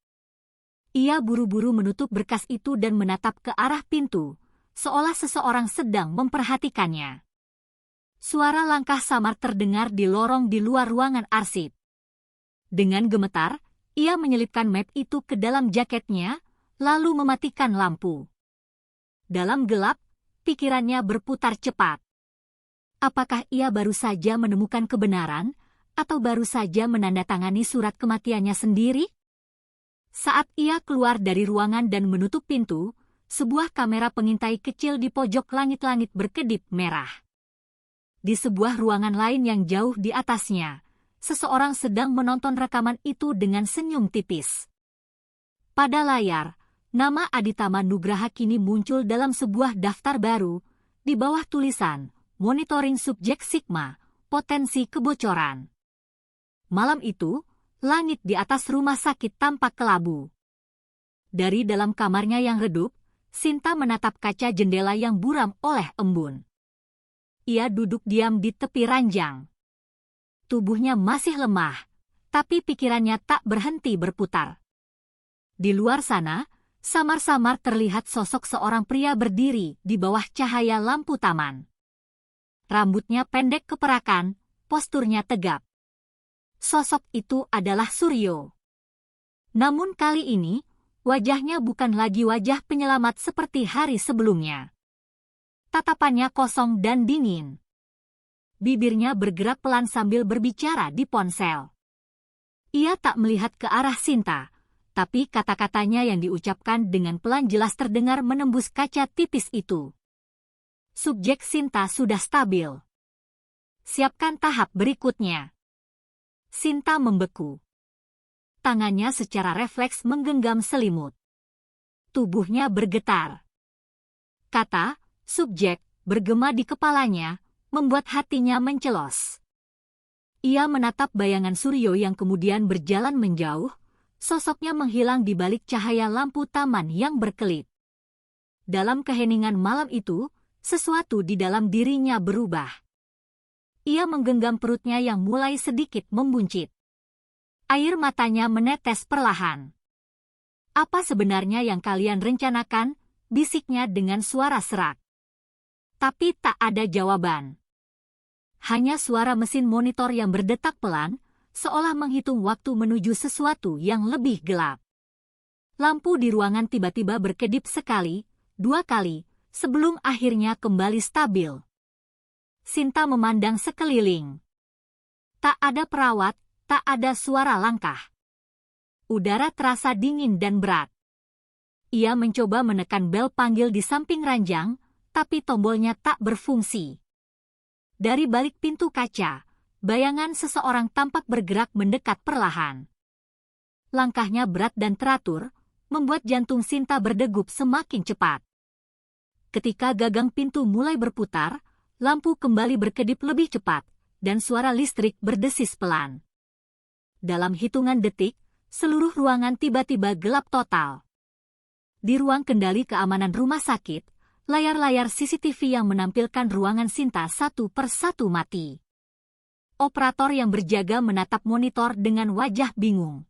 Ia buru-buru menutup berkas itu dan menatap ke arah pintu, seolah seseorang sedang memperhatikannya. Suara langkah samar terdengar di lorong di luar ruangan arsip. Dengan gemetar, ia menyelipkan map itu ke dalam jaketnya, lalu mematikan lampu. Dalam gelap, pikirannya berputar cepat. Apakah ia baru saja menemukan kebenaran, atau baru saja menandatangani surat kematiannya sendiri? Saat ia keluar dari ruangan dan menutup pintu, sebuah kamera pengintai kecil di pojok langit-langit berkedip merah. Di sebuah ruangan lain yang jauh di atasnya, seseorang sedang menonton rekaman itu dengan senyum tipis. Pada layar, nama Aditama Nugraha kini muncul dalam sebuah daftar baru, di bawah tulisan, Monitoring Subjek Sigma, Potensi Kebocoran. Malam itu, langit di atas rumah sakit tampak kelabu. Dari dalam kamarnya yang redup, Sinta menatap kaca jendela yang buram oleh embun. Ia duduk diam di tepi ranjang. Tubuhnya masih lemah, tapi pikirannya tak berhenti berputar. Di luar sana, samar-samar terlihat sosok seorang pria berdiri di bawah cahaya lampu taman. Rambutnya pendek keperakan, posturnya tegap. Sosok itu adalah Suryo. Namun kali ini, wajahnya bukan lagi wajah penyelamat seperti hari sebelumnya. Tatapannya kosong dan dingin. Bibirnya bergerak pelan sambil berbicara di ponsel. Ia tak melihat ke arah Sinta, tapi kata-katanya yang diucapkan dengan pelan jelas terdengar menembus kaca tipis itu. Subjek Sinta sudah stabil. Siapkan tahap berikutnya. Sinta membeku. Tangannya secara refleks menggenggam selimut. Tubuhnya bergetar. Kata, subjek, bergema di kepalanya, membuat hatinya mencelos. Ia menatap bayangan Suryo yang kemudian berjalan menjauh, sosoknya menghilang di balik cahaya lampu taman yang berkelip. Dalam keheningan malam itu, sesuatu di dalam dirinya berubah. Ia menggenggam perutnya yang mulai sedikit membuncit. Air matanya menetes perlahan. Apa sebenarnya yang kalian rencanakan? Bisiknya dengan suara serak. Tapi tak ada jawaban. Hanya suara mesin monitor yang berdetak pelan, seolah menghitung waktu menuju sesuatu yang lebih gelap. Lampu di ruangan tiba-tiba berkedip sekali, dua kali, sebelum akhirnya kembali stabil. Sinta memandang sekeliling. Tak ada perawat, tak ada suara langkah. Udara terasa dingin dan berat. Ia mencoba menekan bel panggil di samping ranjang, tapi tombolnya tak berfungsi. Dari balik pintu kaca, bayangan seseorang tampak bergerak mendekat perlahan. Langkahnya berat dan teratur, membuat jantung Sinta berdegup semakin cepat. Ketika gagang pintu mulai berputar, lampu kembali berkedip lebih cepat, dan suara listrik berdesis pelan. Dalam hitungan detik, seluruh ruangan tiba-tiba gelap total. Di ruang kendali keamanan rumah sakit, layar-layar CCTV yang menampilkan ruangan Sinta satu persatu mati. Operator yang berjaga menatap monitor dengan wajah bingung.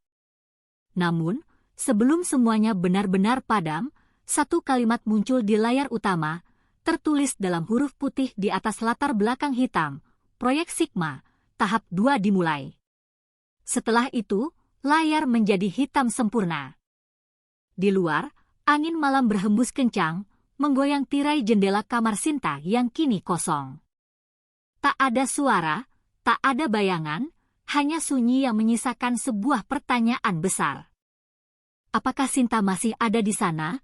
Namun, sebelum semuanya benar-benar padam, satu kalimat muncul di layar utama, tertulis dalam huruf putih di atas latar belakang hitam, Proyek Sigma, tahap 2 dimulai. Setelah itu, layar menjadi hitam sempurna. Di luar, angin malam berhembus kencang, menggoyang tirai jendela kamar Sinta yang kini kosong. Tak ada suara, tak ada bayangan, hanya sunyi yang menyisakan sebuah pertanyaan besar. Apakah Sinta masih ada di sana,